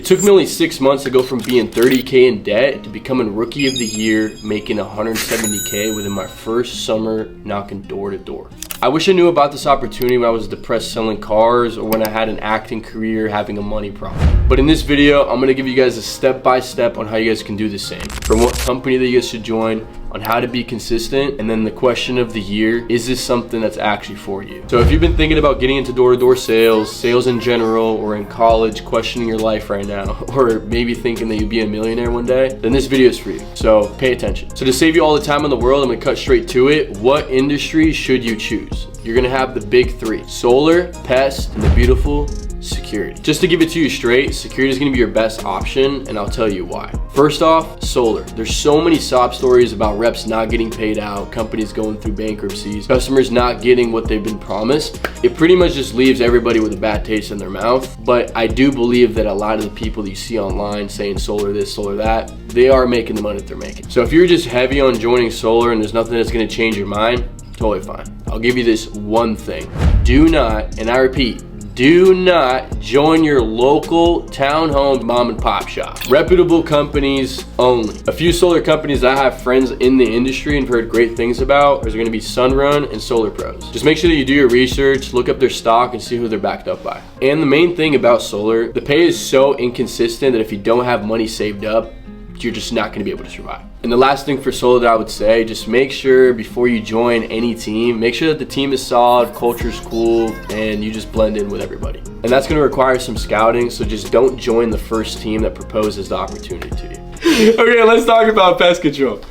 It took me only 6 months to go from being 30K in debt to becoming rookie of the year, making 170K within my first summer knocking door to door. I wish I knew about this opportunity when I was depressed selling cars or when I had an acting career having a money problem. But in this video, I'm gonna give you guys a step-by-step on how you guys can do the same. From what company that you guys should join, on how to be consistent, and then the question of the year, is this something that's actually for you? So if you've been thinking about getting into door-to-door sales, sales in general, or in college, questioning your life right now, or maybe thinking that you'll be a millionaire one day, then this video is for you. So pay attention. So to save you all the time in the world, I'm gonna cut straight to it. What industry should you choose? You're gonna have the big three: solar, pest, and the beautiful security. Just to give it to you straight, security is gonna be your best option, and I'll tell you why. First off, solar. There's so many sob stories about reps not getting paid out, companies going through bankruptcies, customers not getting what they've been promised. It pretty much just leaves everybody with a bad taste in their mouth. But I do believe that a lot of the people that you see online saying solar this, solar that, they are making the money that they're making. So if you're just heavy on joining solar and there's nothing that's gonna change your mind, totally fine. I'll give you this one thing. Do not, and I repeat, do not join your local townhome mom and pop shop. Reputable companies only. A few solar companies that I have friends in the industry and heard great things about is gonna be Sunrun and Solar Pros. Just make sure that you do your research, look up their stock and see who they're backed up by. And the main thing about solar, the pay is so inconsistent that if you don't have money saved up, you're just not gonna be able to survive. And the last thing for solar that I would say, just make sure before you join any team, make sure that the team is solid, culture's cool, and you just blend in with everybody. And that's gonna require some scouting, so just don't join the first team that proposes the opportunity to you. Okay, let's talk about pest control.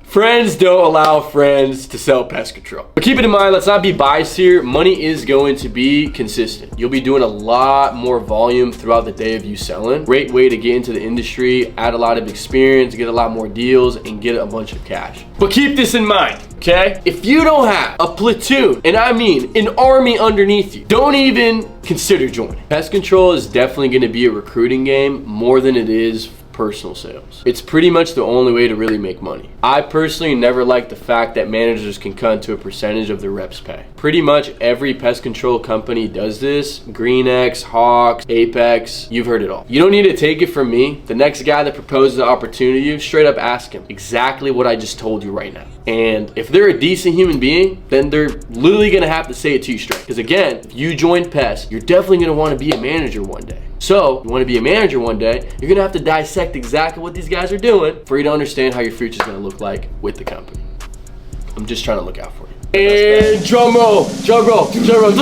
Friends don't allow friends to sell pest control. But keep it in mind, let's not be biased here. Money is going to be consistent. You'll be doing a lot more volume throughout the day of you selling. Great way to get into the industry, add a lot of experience, get a lot more deals, and get a bunch of cash. But keep this in mind, okay? If you don't have a platoon, and I mean an army underneath you, don't even consider joining. Pest control is definitely gonna be a recruiting game more than it is personal sales. It's pretty much the only way to really make money. I personally never like the fact that managers can cut to a percentage of their reps' pay. Pretty much every pest control company does this. GreenX, Hawks, Apex, you've heard it all. You don't need to take it from me. The next guy that proposes the opportunity to you, straight up ask him exactly what I just told you right now. And if they're a decent human being, then they're literally gonna have to say it to you straight. Because again, if you join Pest, you're definitely gonna wanna be a manager one day. So, you wanna be a manager one day, you're gonna have to dissect exactly what these guys are doing for you to understand how your future's gonna look like with the company. I'm just trying to look out for you. And drum roll, drum roll, drum roll.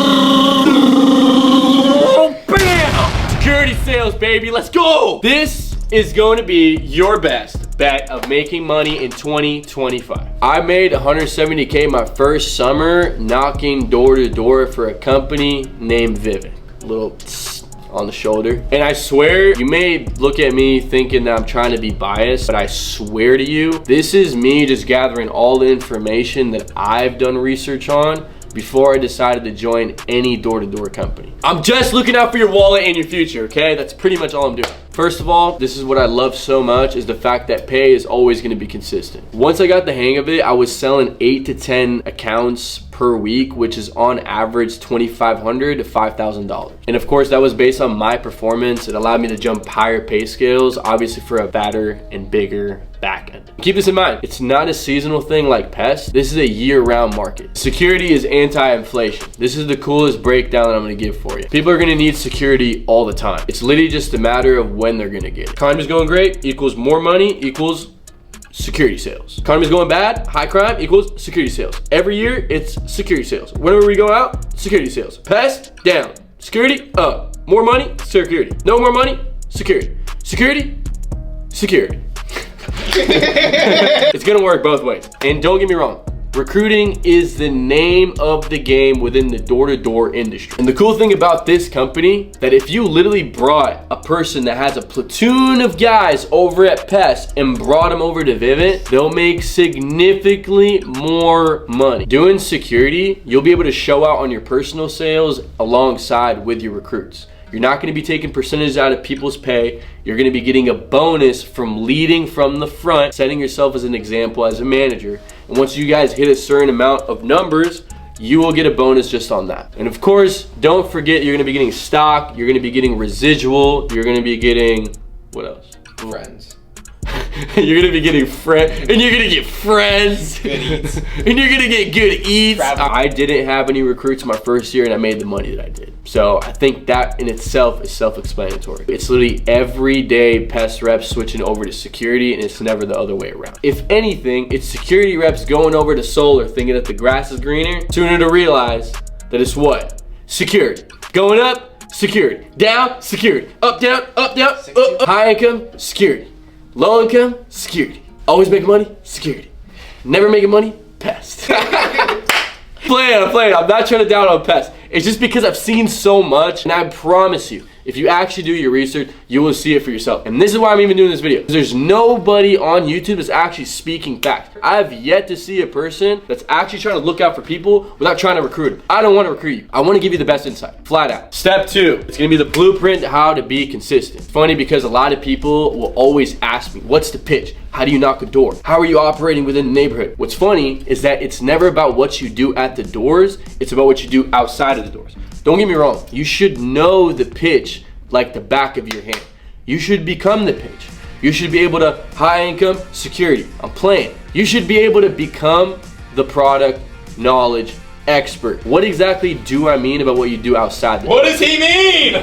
Bam! Security sales, baby, let's go! This is going to be your best bet of making money in 2025. I made 170K my first summer knocking door to door for a company named Vivint. Little on the shoulder. And I swear, you may look at me thinking that I'm trying to be biased, but I swear to you, this is me just gathering all the information that I've done research on before I decided to join any door-to-door company. I'm just looking out for your wallet and your future, okay? That's pretty much all I'm doing. First of all, this is what I love so much, is the fact that pay is always gonna be consistent. Once I got the hang of it, I was selling 8 to 10 accounts per week, which is on average $2,500 to $5,000. And of course, that was based on my performance. It allowed me to jump higher pay scales, obviously for a fatter and bigger back end. Keep this in mind, it's not a seasonal thing like pest. This is a year-round market. Security is anti-inflation. This is the coolest breakdown that I'm gonna give for you. People are gonna need security all the time. It's literally just a matter of when they're gonna get it. Economy's going great equals more money equals security sales. Economy's going bad, high crime equals security sales. Every year, it's security sales. Whenever we go out, security sales. Pest, down. Security, up. More money, security. No more money, security. Security, security. It's gonna work both ways. And don't get me wrong, recruiting is the name of the game within the door-to-door industry. And the cool thing about this company, that if you literally brought a person that has a platoon of guys over at Pest and brought them over to Vivint, they'll make significantly more money. Doing security, you'll be able to show out on your personal sales alongside with your recruits. You're not gonna be taking percentages out of people's pay. You're gonna be getting a bonus from leading from the front, setting yourself as an example as a manager. And once you guys hit a certain amount of numbers, you will get a bonus just on that. And of course, don't forget you're gonna be getting stock, you're gonna be getting residual, you're gonna be getting, what else? Friends. You're gonna be getting and you're gonna get friends. Good eats. And you're gonna get good eats. Travel. I didn't have any recruits my first year and I made the money that I did. So I think that in itself is self-explanatory. It's literally every day pest reps switching over to security, and it's never the other way around. If anything, it's security reps going over to solar thinking that the grass is greener, sooner to realize that it's what? Security. Going up, security. Down, security. Up, down, up, down, up. High income, security. Low income, security. Always making money, security. Never making money, pest. Playing, I'm not trying to down on pest. It's just because I've seen so much, and I promise you, if you actually do your research, you will see it for yourself. And this is why I'm even doing this video. There's nobody on YouTube that's actually speaking facts. I have yet to see a person that's actually trying to look out for people without trying to recruit them. I don't want to recruit you. I want to give you the best insight, flat out. Step 2, it's gonna be the blueprint to how to be consistent. It's funny because a lot of people will always ask me, what's the pitch? How do you knock a door? How are you operating within the neighborhood? What's funny is that it's never about what you do at the doors, it's about what you do outside of the doors. Don't get me wrong, you should know the pitch like the back of your hand. You should become the pitch. You should be able to, high income, security, I'm playing. You should be able to become the product knowledge expert. What exactly do I mean about what you do outside the What does he mean?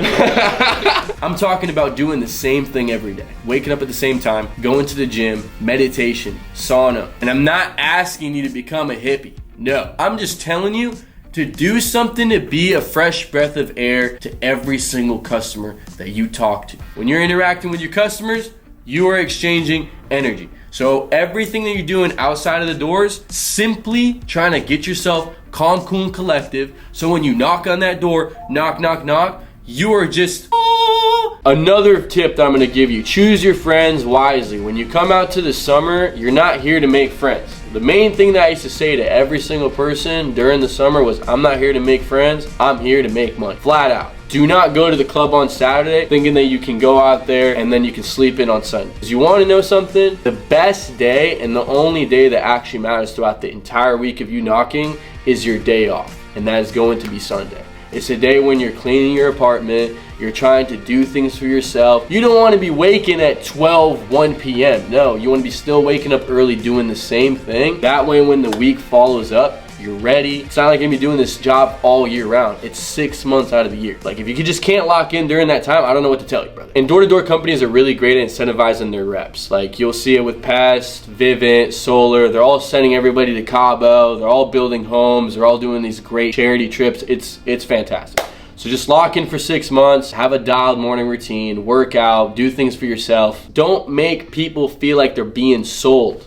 I'm talking about doing the same thing every day. Waking up at the same time, going to the gym, meditation, sauna. And I'm not asking you to become a hippie. No, I'm just telling you to do something to be a fresh breath of air to every single customer that you talk to. When you're interacting with your customers, you are exchanging energy. So everything that you're doing outside of the doors, simply trying to get yourself calm, cool, and collective. So when you knock on that door, knock, knock, knock, you are just, oh. Another tip that I'm gonna give you, choose your friends wisely. When you come out to the summer, you're not here to make friends. The main thing that I used to say to every single person during the summer was, I'm not here to make friends, I'm here to make money. Flat out. Do not go to the club on Saturday thinking that you can go out there and then you can sleep in on Sunday. Because you want to know something? The best day and the only day that actually matters throughout the entire week of you knocking is your day off. And that is going to be Sunday. It's a day when you're cleaning your apartment, you're trying to do things for yourself. You don't want to be waking at 1 p.m. No, you want to be still waking up early doing the same thing. That way when the week follows up, you're ready. It's not like you're gonna be doing this job all year round. It's 6 months out of the year. Like if you just can't lock in during that time, I don't know what to tell you, brother. And door-to-door companies are really great at incentivizing their reps. Like you'll see it with Pest, Vivint, Solar. They're all sending everybody to Cabo. They're all building homes. They're all doing these great charity trips. It's fantastic. So just lock in for 6 months, have a dialed morning routine, work out, do things for yourself. Don't make people feel like they're being sold.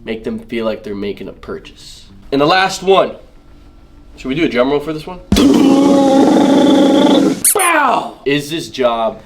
Make them feel like they're making a purchase. And the last one, should we do a drum roll for this one? Wow! Is this job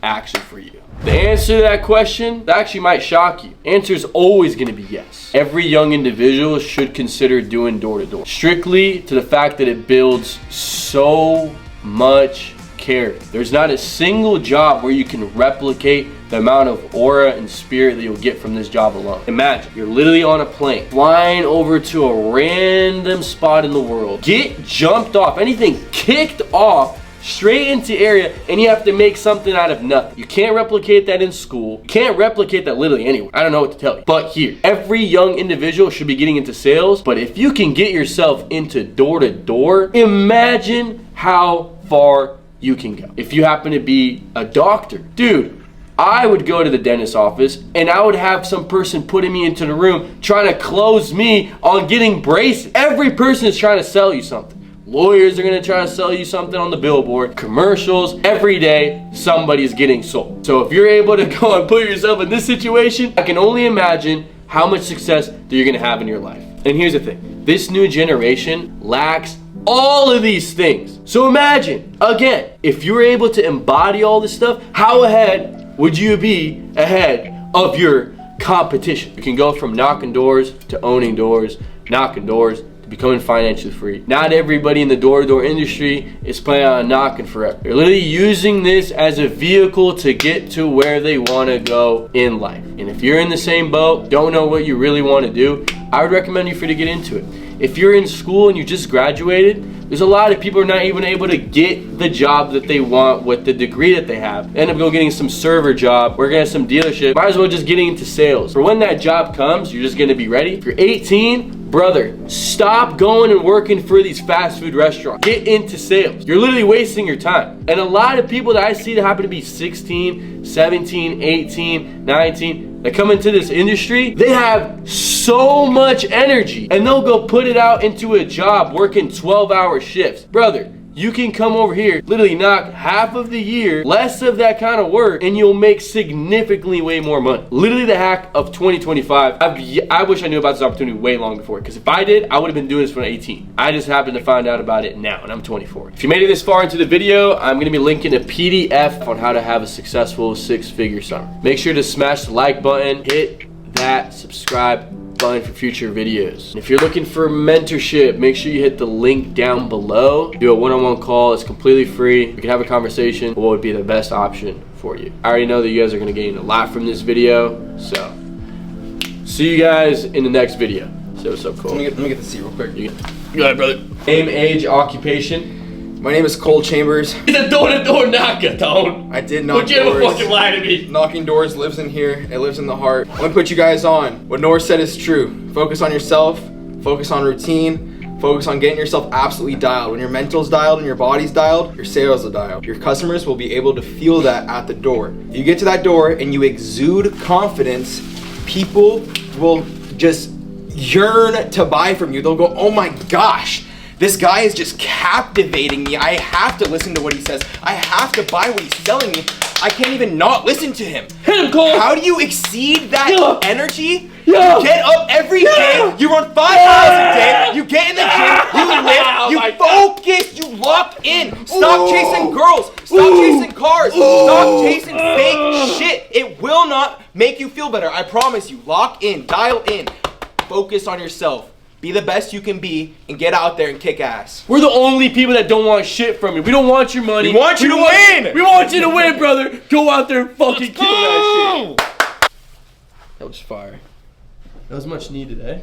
actually for you? The answer to that question, that actually might shock you. Answer is always gonna be yes. Every young individual should consider doing door-to-door. Strictly to the fact that it builds so much character. There's not a single job where you can replicate the amount of aura and spirit that you'll get from this job alone. Imagine, you're literally on a plane, flying over to a random spot in the world, get jumped off, anything kicked off, straight into area, and you have to make something out of nothing. You can't replicate that in school. You can't replicate that literally anywhere. I don't know what to tell you. But here, every young individual should be getting into sales, but if you can get yourself into door-to-door, imagine how far you can go. If you happen to be a doctor, dude, I would go to the dentist's office and I would have some person putting me into the room trying to close me on getting braces. Every person is trying to sell you something. Lawyers are gonna try to sell you something on the billboard. Commercials, every day somebody's getting sold. So if you're able to go and put yourself in this situation, I can only imagine how much success that you're gonna have in your life. And here's the thing, this new generation lacks all of these things. So imagine, again, if you were able to embody all this stuff, how ahead would you be ahead of your competition? You can go from knocking doors to owning doors, knocking doors to becoming financially free. Not everybody in the door-to-door industry is planning on knocking forever. They're literally using this as a vehicle to get to where they want to go in life. And if you're in the same boat, don't know what you really want to do, I would recommend you to get into it. if you're in school and you just graduated, there's a lot of people who are not even able to get the job that they want with the degree that they have. End up getting some server job, working at some dealership. Might as well just getting into sales. For when that job comes, you're just gonna be ready. If you're 18, brother, stop going and working for these fast food restaurants. Get into sales. You're literally wasting your time. And a lot of people that I see that happen to be 16, 17, 18, 19, that come into this industry, they have so much energy and they'll go put it out into a job working 12-hour shifts. Brother, you can come over here, literally knock half of the year, less of that kind of work, and you'll make significantly way more money. Literally the hack of 2025. I wish I knew about this opportunity way long before, because if I did, I would have been doing this when I was 18. I just happened to find out about it now, and I'm 24. If you made it this far into the video, I'm gonna be linking a PDF on how to have a successful 6-figure summer. Make sure to smash the like button, hit that subscribe button for future videos. And if you're looking for mentorship, make sure you hit the link down below. Do a one-on-one call. It's completely free. We can have a conversation. What would be the best option for you? I already know that you guys are gonna gain a lot from this video, so see you guys in the next video. So what's up, Cole? Let me get the seat real quick. Go ahead, brother. Name, age, occupation. My name is Cole Chambers. He's a door-to-door knocker, don't. I did knock Don't you ever doors. fucking lie to me. Knocking doors lives in here. It lives in the heart. I'm gonna put you guys on. What Nor said is true. Focus on yourself. Focus on routine. Focus on getting yourself absolutely dialed. When your mental's dialed and your body's dialed, your sales are dialed. Your customers will be able to feel that at the door. If you get to that door and you exude confidence, people will just yearn to buy from you. They'll go, oh my gosh, this guy is just captivating me. I have to listen to what he says. I have to buy what he's selling me. I can't even not listen to him. Hit him, Cole. How do you exceed that energy? Yeah. You get up every day. You run 5 miles a day. You get in the gym. You lift. You focus. You lock in. Stop chasing girls. Stop chasing cars. Stop chasing fake shit. It will not make you feel better. I promise you. Lock in. Dial in. Focus on yourself. Be the best you can be and get out there and kick ass. We're the only people that don't want shit from you. We don't want your money. We want you to win. We want you to win, brother. Go out there and fucking kill that shit. That was fire. That was much needed, eh?